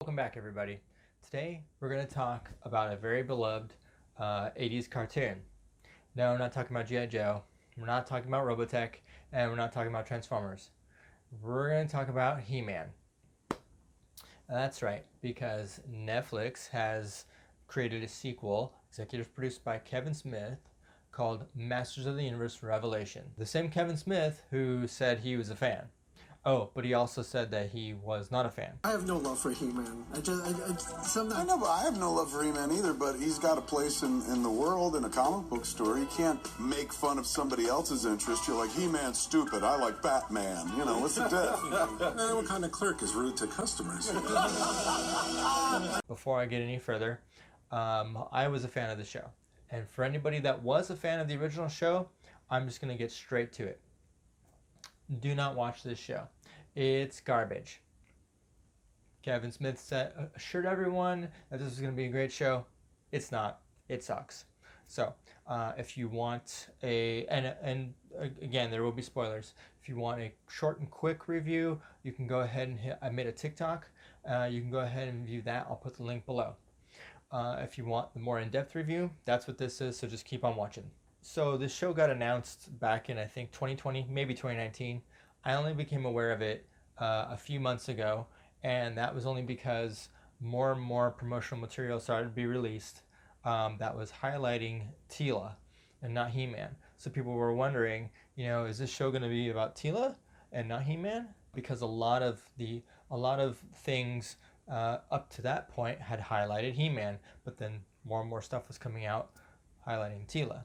Welcome back, everybody. Today we're going to talk about a very beloved 80s cartoon. No, we're not talking about G.I. Joe, we're not talking about Robotech, and we're not talking about Transformers. We're going to talk about He-Man. That's right, because Netflix has created a sequel, executive produced by Kevin Smith, called Masters of the Universe Revelation. The same Kevin Smith who said he was a fan. Oh, but he also said that he was not a fan. I have no love for He-Man. I know, but I have no love for He-Man either, but he's got a place in the world in a comic book store. You can't make fun of somebody else's interest. You're like, He-Man's stupid. I like Batman. You know, what's the diff? What kind of clerk is rude to customers? Before I get any further, I was a fan of the show. And for anybody that was a fan of the original show, I'm just going to get straight to it. Do not watch this show. It's garbage. Kevin Smith assured everyone that this was going to be a great show. It's not. It sucks. So, if you want and again, there will be spoilers. If you want a short and quick review, you can go ahead and I made a TikTok. You can go ahead and view that. I'll put the link below. If you want the more in-depth review, that's what this is. So just keep on watching. So this show got announced back in, I think, 2020, maybe 2019. I only became aware of it a few months ago, and that was only because more and more promotional material started to be released that was highlighting Teela and not He-Man. So people were wondering, is this show going to be about Teela and not He-Man? Because a lot of things up to that point had highlighted He-Man, but then more and more stuff was coming out highlighting Teela.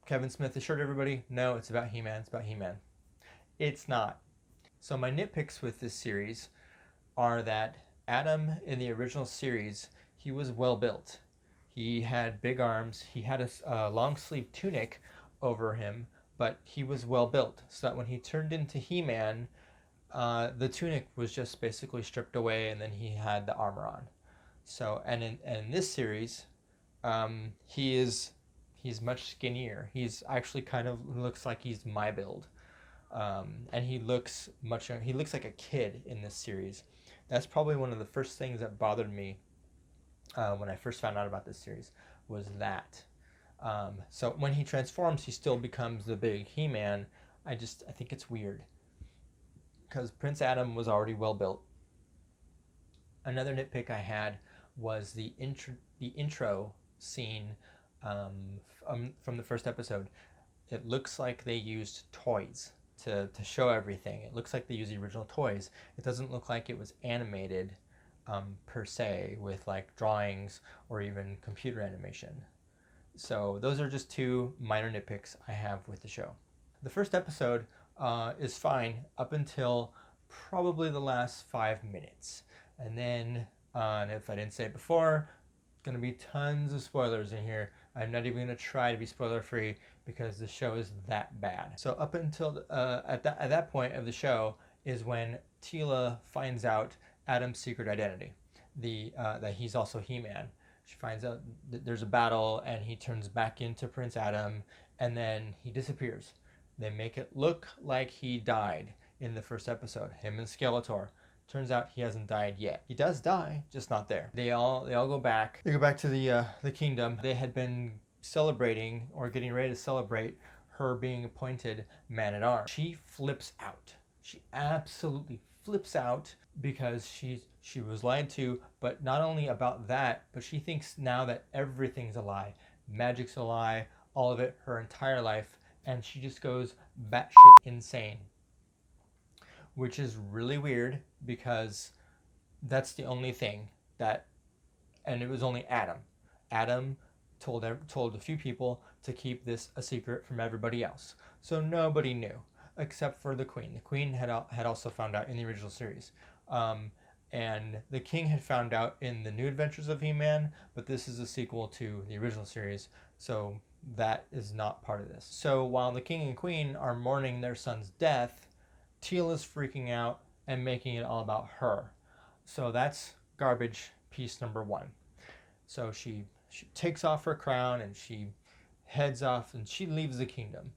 Kevin Smith assured everybody, no, it's about He-Man, it's about He-Man. It's not. So my nitpicks with this series are that Adam in the original series, he was well built. He had big arms, he had a long sleeve tunic over him, but he was well built. So that when he turned into He-Man, the tunic was just basically stripped away and then he had the armor on. So, and in this series, he's much skinnier. He's actually kind of looks like he's my build. And he looks like a kid in this series. That's probably one of the first things that bothered me when I first found out about this series, was that. So when he transforms, he still becomes the big He-Man. I think it's weird, because Prince Adam was already well built. Another nitpick I had was the intro scene from the first episode. It looks like they used toys to show everything. It looks like they used the original toys. It doesn't look like it was animated per se, with like drawings or even computer animation. So those are just two minor nitpicks I have with the show. The first episode is fine up until probably the last 5 minutes. And then, and if I didn't say it before, going to be tons of spoilers in here. I'm not even going to try to be spoiler free because the show is that bad. So up until at that point of the show is when Teela finds out Adam's secret identity, that he's also He-Man. She finds out that there's a battle and he turns back into Prince Adam, and then he disappears. They make it look like he died in the first episode, him and Skeletor. Turns out he hasn't died yet. He does die, just not there. They all go back. They go back to the kingdom. They had been celebrating or getting ready to celebrate her being appointed man-at-arms. She flips out. She absolutely flips out because she was lied to, but not only about that, but she thinks now that everything's a lie. Magic's a lie, all of it, her entire life, and she just goes batshit insane. Which is really weird, because that's the only thing and it was only Adam. Adam told a few people to keep this a secret from everybody else. So nobody knew, except for the Queen. The Queen had also found out in the original series. And the King had found out in the New Adventures of He-Man, but this is a sequel to the original series, so that is not part of this. So while the King and Queen are mourning their son's death, Teela's freaking out and making it all about her. So that's garbage piece number one. So she takes off her crown and she heads off and she leaves the kingdom.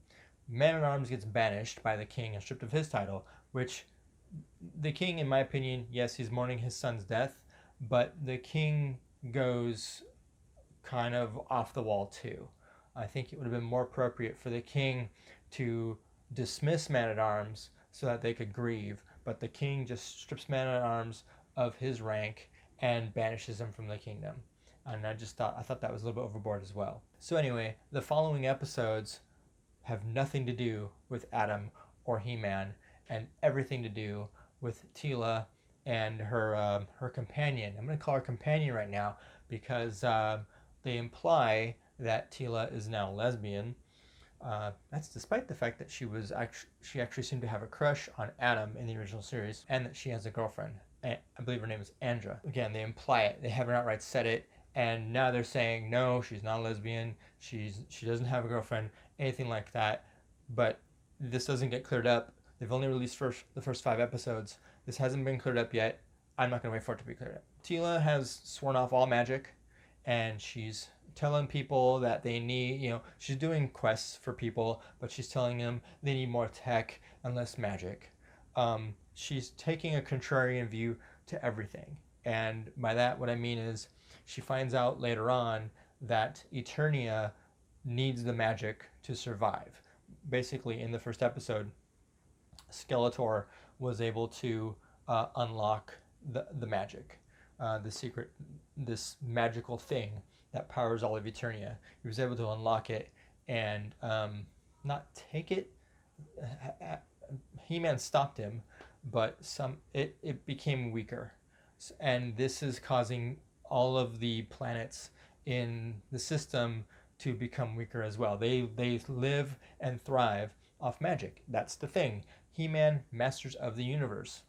Man-at-Arms gets banished by the king and stripped of his title, which the king, in my opinion, yes, he's mourning his son's death, but the king goes kind of off the wall too. I think it would have been more appropriate for the king to dismiss Man-at-Arms so that they could grieve, but the king just strips Man-at-Arms of his rank and banishes him from the kingdom. And I thought that was a little bit overboard as well. So anyway, the following episodes have nothing to do with Adam or He-Man, and everything to do with Teela and her companion. I'm going to call her companion right now because they imply that Teela is now lesbian. That's despite the fact that she actually seemed to have a crush on Adam in the original series, and that she has a girlfriend. I believe her name is Andra. Again, they imply it. They haven't outright said it, and now they're saying no, she's not a lesbian. She doesn't have a girlfriend, anything like that. But this doesn't get cleared up. They've only released the first 5 episodes. This hasn't been cleared up yet. I'm not going to wait for it to be cleared up. Teela has sworn off all magic, and she's telling people that they need, she's doing quests for people, but she's telling them they need more tech and less magic. She's taking a contrarian view to everything. And by that, what I mean is she finds out later on that Eternia needs the magic to survive. Basically, in the first episode, Skeletor was able to unlock the magic, this magical thing that powers all of Eternia. He was able to unlock it and not take it. He-Man stopped him, but it became weaker, and this is causing all of the planets in the system to become weaker as well. They live and thrive off magic. That's the thing. He-Man, masters of the universe.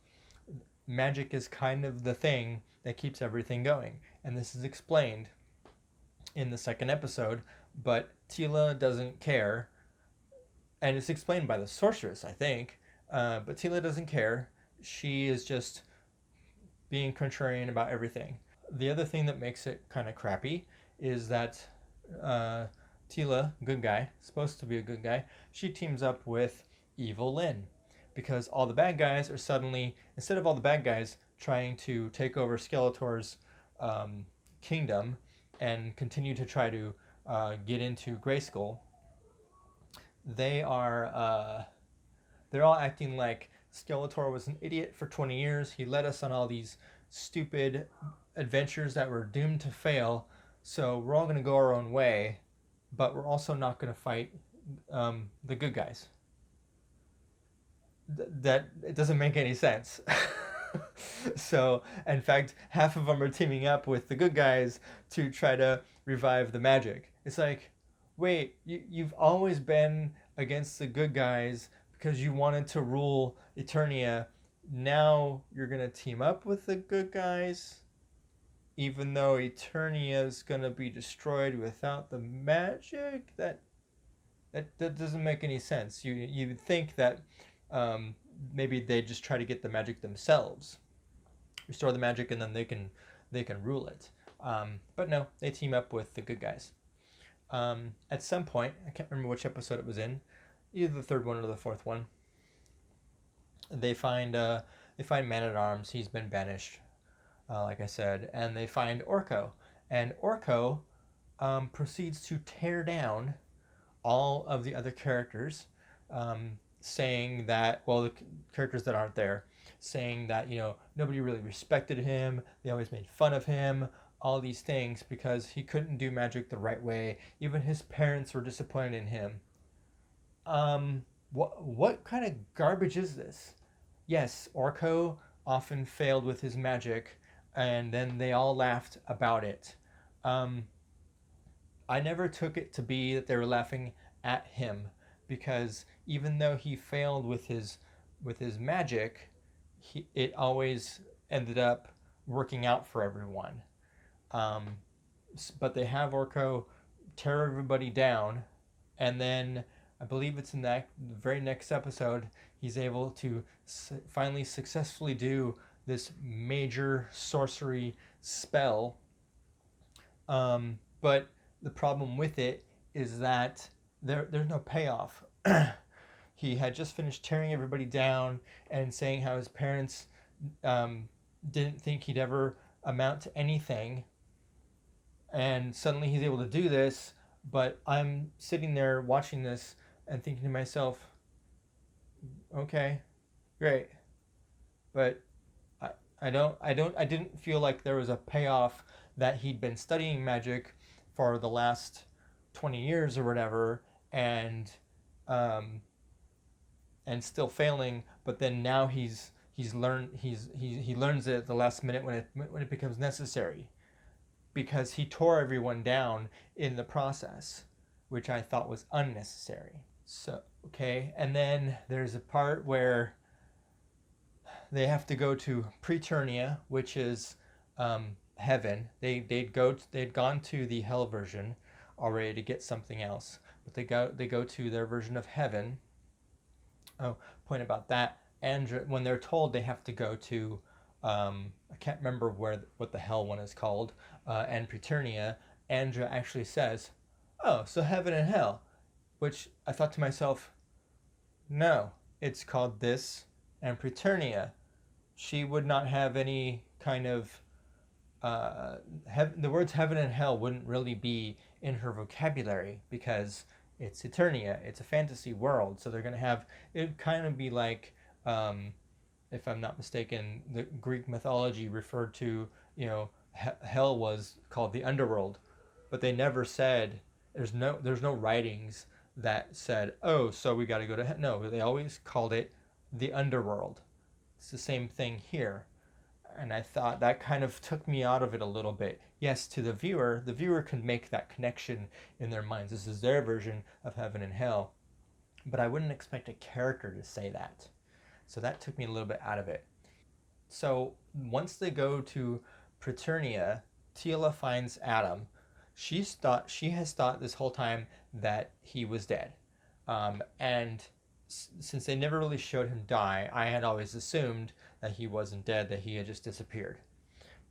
Magic is kind of the thing that keeps everything going, and this is explained in the second episode, but Teela doesn't care, and it's explained by the sorceress, I think, but Teela doesn't care. She is just being contrarian about everything. The other thing that makes it kind of crappy is that Teela, good guy, supposed to be a good guy, she teams up with Evil Lyn, because all the bad guys are suddenly, instead of all the bad guys trying to take over Skeletor's kingdom and continue to try to get into Grayskull, they're all acting like Skeletor was an idiot for 20 years. He led us on all these stupid adventures that were doomed to fail, so we're all going to go our own way, but we're also not going to fight the good guys. That it doesn't make any sense. So, in fact, half of them are teaming up with the good guys to try to revive the magic. It's like, wait, you've always been against the good guys because you wanted to rule Eternia. Now you're going to team up with the good guys, even though Eternia is going to be destroyed without the magic? That doesn't make any sense. You would think that maybe they just try to get the magic themselves, restore the magic, and then they can rule it. But no, they team up with the good guys. At some point, I can't remember which episode it was in, either the third one or the fourth one. They find Man-at-Arms. He's been banished, like I said, and they find Orko, and Orko proceeds to tear down all of the other characters, saying that, well, the characters that aren't there, saying that, nobody really respected him, they always made fun of him, all these things, because he couldn't do magic the right way. Even his parents were disappointed in him. What kind of garbage is this? Yes, Orko often failed with his magic, and then they all laughed about it. I never took it to be that they were laughing at him, because even though he failed with his magic, it always ended up working out for everyone. But they have Orko tear everybody down, and then I believe it's in the very next episode, he's able to finally successfully do this major sorcery spell. But the problem with it is that there's no payoff. He had just finished tearing everybody down and saying how his parents didn't think he'd ever amount to anything, and suddenly he's able to do this. But I'm sitting there watching this and thinking to myself, okay, great, but I didn't feel like there was a payoff that he'd been studying magic for the last 20 years or whatever, um, and still failing. But then now he learns it at the last minute when it becomes necessary, because he tore everyone down in the process, which I thought was unnecessary. So okay, and then there's a part where they have to go to Preternia, which is heaven. They'd gone to the hell version already to get something else, but they go to their version of heaven. Oh, point about that. And when they're told they have to go to, I can't remember what the hell one is called, and Preternia, Andra actually says, "Oh, so heaven and hell," which I thought to myself, no, it's called this and Preternia. She would not have any kind of the words heaven and hell wouldn't really be in her vocabulary, because it's Eternia. It's a fantasy world, so they're gonna have it kind of be like, if I'm not mistaken, the Greek mythology referred to, hell was called the underworld, but they never said, there's no writings that said, oh, so we got to go to hell. No, they always called it the underworld. It's the same thing here. And I thought that kind of took me out of it a little bit. Yes, to the viewer can make that connection in their minds. This is their version of heaven and hell. But I wouldn't expect a character to say that. So that took me a little bit out of it. So once they go to Preternia, Teela finds Adam. She has thought this whole time that he was dead, and since they never really showed him die, I had always assumed that he wasn't dead, that he had just disappeared.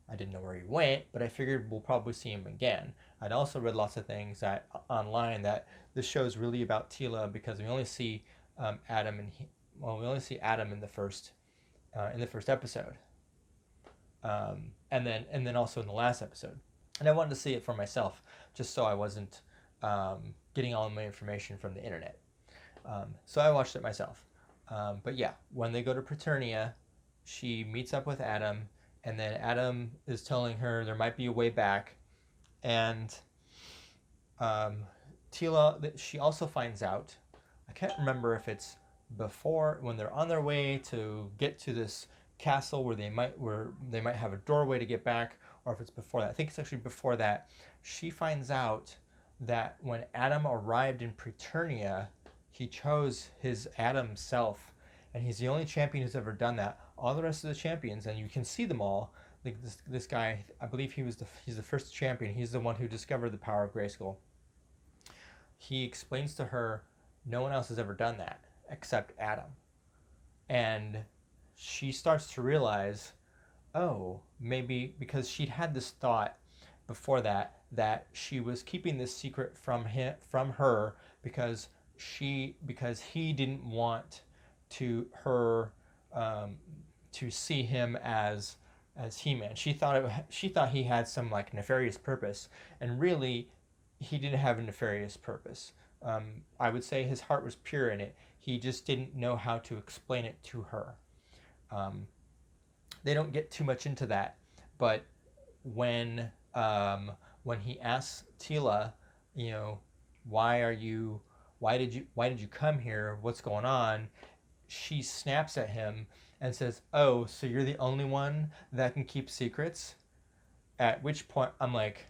I didn't know where he went, but I figured we'll probably see him again. I'd also read lots of things online that this show is really about Teela, because we only see Adam we only see Adam in the first episode, and then also in the last episode. And I wanted to see it for myself, just so I wasn't getting all my information from the internet. So I watched it myself. But yeah, when they go to Preternia, she meets up with Adam, and then Adam is telling her there might be a way back. And Teela, she also finds out, I can't remember if it's before, when they're on their way to get to this castle where they might have a doorway to get back, or if it's before that. I think it's actually before that. She finds out that when Adam arrived in Preternia, he chose his Adam self, and he's the only champion who's ever done that. All the rest of the champions, and you can see them all. Like this guy, I believe he's the first champion. He's the one who discovered the power of Grayskull. He explains to her, no one else has ever done that except Adam, and she starts to realize, oh, maybe because she'd had this thought before that she was keeping this secret from her, because he didn't want to see him as He-Man. She thought he had some like nefarious purpose, and really he didn't have a nefarious purpose. I would say his heart was pure in it. He just didn't know how to explain it to her. They don't get too much into that, but when he asks Teela, why did you come here? What's going on? She snaps at him and says, "Oh, so you're the only one that can keep secrets?" At which point I'm like,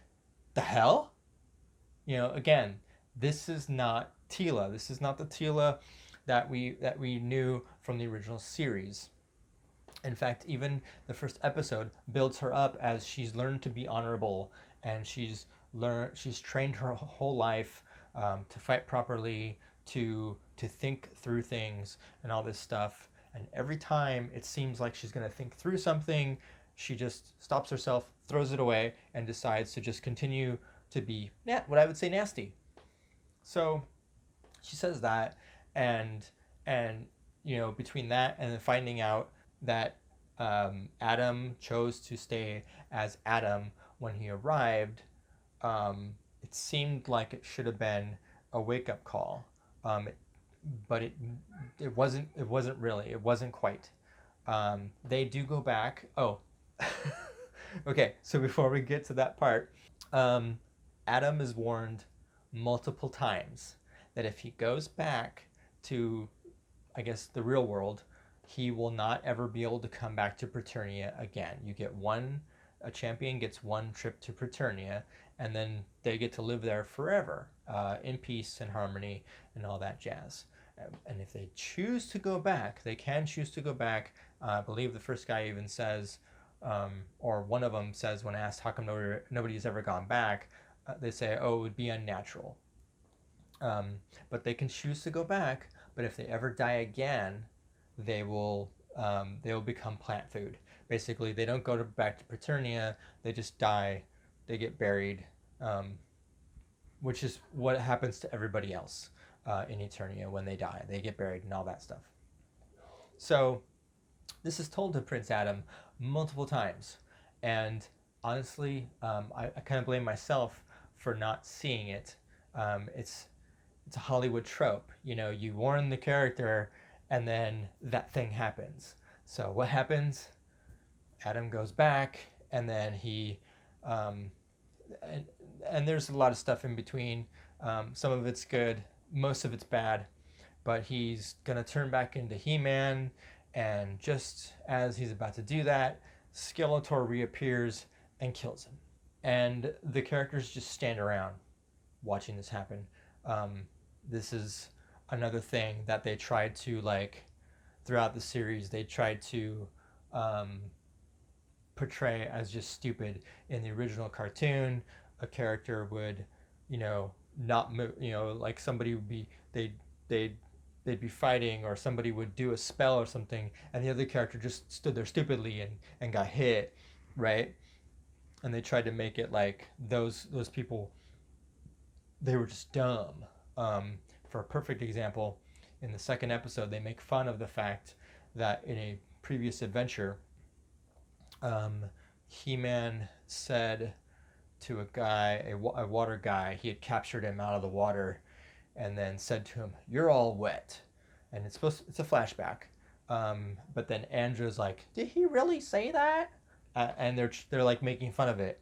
"The hell?" Again, this is not Teela. This is not the Teela that we knew from the original series. In fact, even the first episode builds her up as she's learned to be honorable, and she's trained her whole life to fight properly, to think through things and all this stuff. And every time it seems like she's going to think through something, she just stops herself, throws it away, and decides to just continue to be what I would say nasty. So she says that, and between that and then finding out that Adam chose to stay as Adam when he arrived, it seemed like it should have been a wake-up call, um, but it wasn't. It wasn't really. It wasn't quite. They do go back. Oh, okay. So before we get to that part, um, Adam is warned multiple times that if he goes back to, I guess, the real world, he will not ever be able to come back to Preternia again. You get one, a champion gets one trip to Preternia, and then they get to live there forever, in peace and harmony and all that jazz. And if they choose to go back, they can choose to go back. I believe the first guy even says, or one of them says when asked how come nobody's ever gone back, they say, oh, it would be unnatural. But they can choose to go back, but if they ever die again, they will become plant food. Basically, they don't go back to Preternia, they just die, they get buried, which is what happens to everybody else in Eternia when they die. They get buried and all that stuff. So this is told to Prince Adam multiple times, and honestly, I kind of blame myself for not seeing it. It's a Hollywood trope. You know, you warn the character and then that thing happens. So what happens? Adam goes back, and then he and there's a lot of stuff in between. Some of it's good, most of it's bad, but he's gonna turn back into He-Man, and just as he's about to do that, Skeletor reappears and kills him. And the characters just stand around watching this happen. This is another thing that they tried to, like, throughout the series, they tried to portray as just stupid. In the original cartoon, a character would, not move, like somebody would be, they'd be fighting, or somebody would do a spell or something, and the other character just stood there stupidly and got hit, right? And they tried to make it like those people, they were just dumb. For a perfect example, in the second episode, they make fun of the fact that in a previous adventure, He-Man said to a guy, a water guy, he had captured him out of the water, and then said to him, "You're all wet," and it's a flashback. But then Andrew's like, "Did he really say that?" And they're like making fun of it.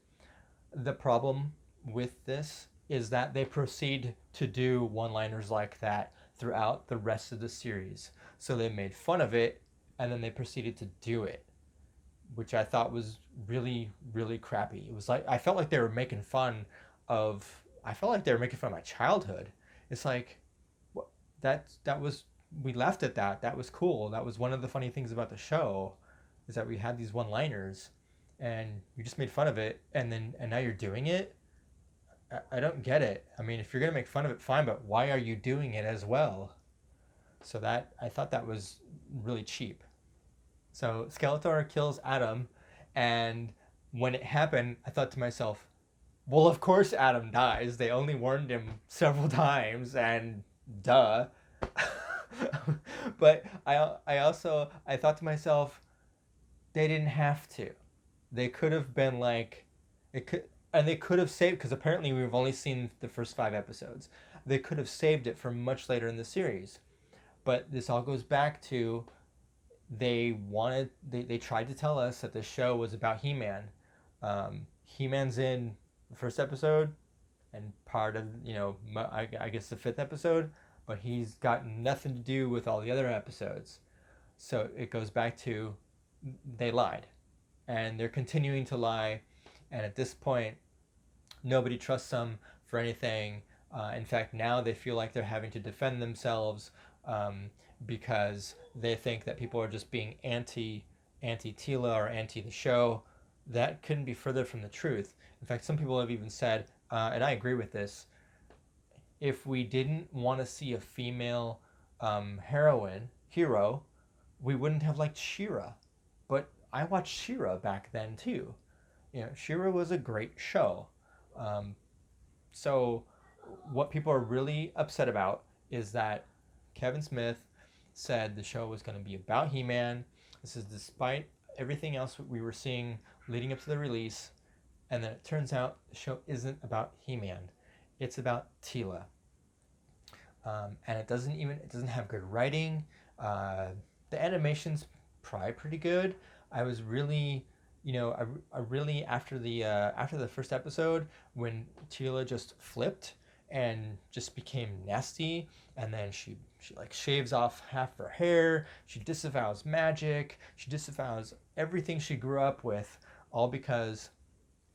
The problem with this is that they proceed to do one-liners like that throughout the rest of the series. So they made fun of it, and then they proceeded to do it, which I thought was really, really crappy. It was like, I felt like they were making fun of my childhood. It's like, that was, we laughed at that. That was cool. That was one of the funny things about the show, is that we had these one-liners, and you just made fun of it, and now you're doing it. I don't get it. I mean, if you're gonna make fun of it, fine, but why are you doing it as well? So that, I thought that was really cheap. So Skeletor kills Adam, and when it happened, I thought to myself, well, of course Adam dies. They only warned him several times, and duh. But I thought to myself, they didn't have to. They could have been like, they could have saved, because apparently we've only seen the first 5 episodes. They could have saved it for much later in the series. But this all goes back to, they tried to tell us that the show was about He-Man. He-Man's in the first episode and part of, I guess the 5th episode, but he's got nothing to do with all the other episodes. So it goes back to, they lied, and they're continuing to lie, and at this point nobody trusts them for anything. In fact, now they feel like they're having to defend themselves, because they think that people are just being anti Teela or anti the show. That couldn't be further from the truth. In fact, some people have even said, and I agree with this, if we didn't want to see a female hero, we wouldn't have liked She-Ra. But I watched She-Ra back then too. She-Ra was a great show. So what people are really upset about is that Kevin Smith said the show was going to be about He-Man. This is despite everything else we were seeing leading up to the release, and then it turns out the show isn't about He-Man. It's about Teela. And it doesn't have good writing. The animation's probably pretty good. I was really, I really after the first episode, when Teela just flipped and just became nasty, and then she like shaves off half her hair. She disavows magic. She disavows everything she grew up with, all because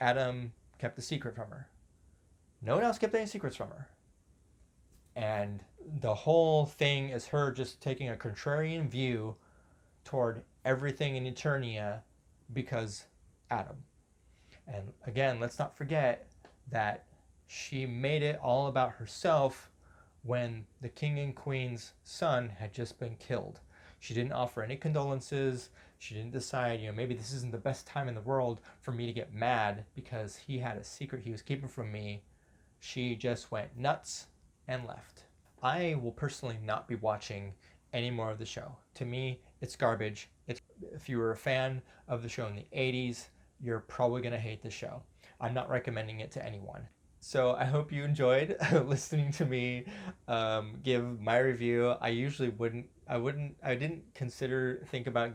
Adam kept a secret from her. No one else kept any secrets from her. And the whole thing is her just taking a contrarian view toward everything in Eternia because Adam. And again, let's not forget that she made it all about herself when the king and queen's son had just been killed. She didn't offer any condolences. She didn't decide, maybe this isn't the best time in the world for me to get mad because he had a secret he was keeping from me. She just went nuts and left. I will personally not be watching any more of the show. To me, it's garbage. If you were a fan of the show in the 80s, you're probably going to hate the show. I'm not recommending it to anyone. So I hope you enjoyed listening to me give my review. I didn't think about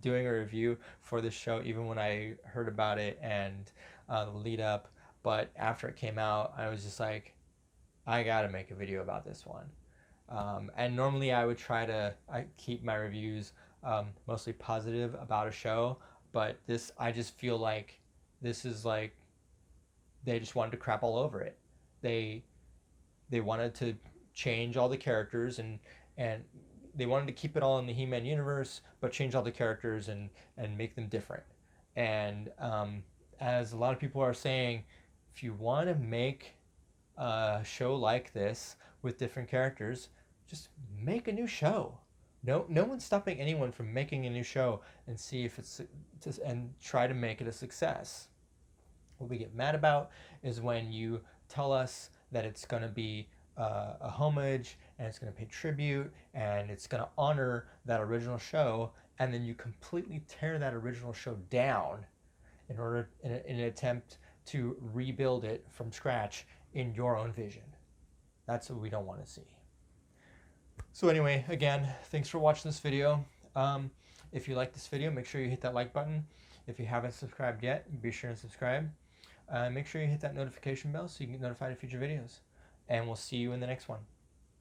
doing a review for this show even when I heard about it and the lead up. But after it came out, I was just like, I gotta make a video about this one. And normally I keep my reviews mostly positive about a show, but I just feel like this is like they just wanted to crap all over it. They wanted to change all the characters and they wanted to keep it all in the He-Man universe, but change all the characters and make them different. And as a lot of people are saying, if you want to make a show like this with different characters, just make a new show. No one's stopping anyone from making a new show and see if and try to make it a success. What we get mad about is when you tell us that it's going to be a homage and it's going to pay tribute and it's going to honor that original show, and then you completely tear that original show down in an attempt to rebuild it from scratch in your own vision. That's what we don't want to see. So anyway, again, thanks for watching this video. If you like this video, make sure you hit that like button. If you haven't subscribed yet, be sure and subscribe. Make sure you hit that notification bell so you can get notified of future videos. And we'll see you in the next one.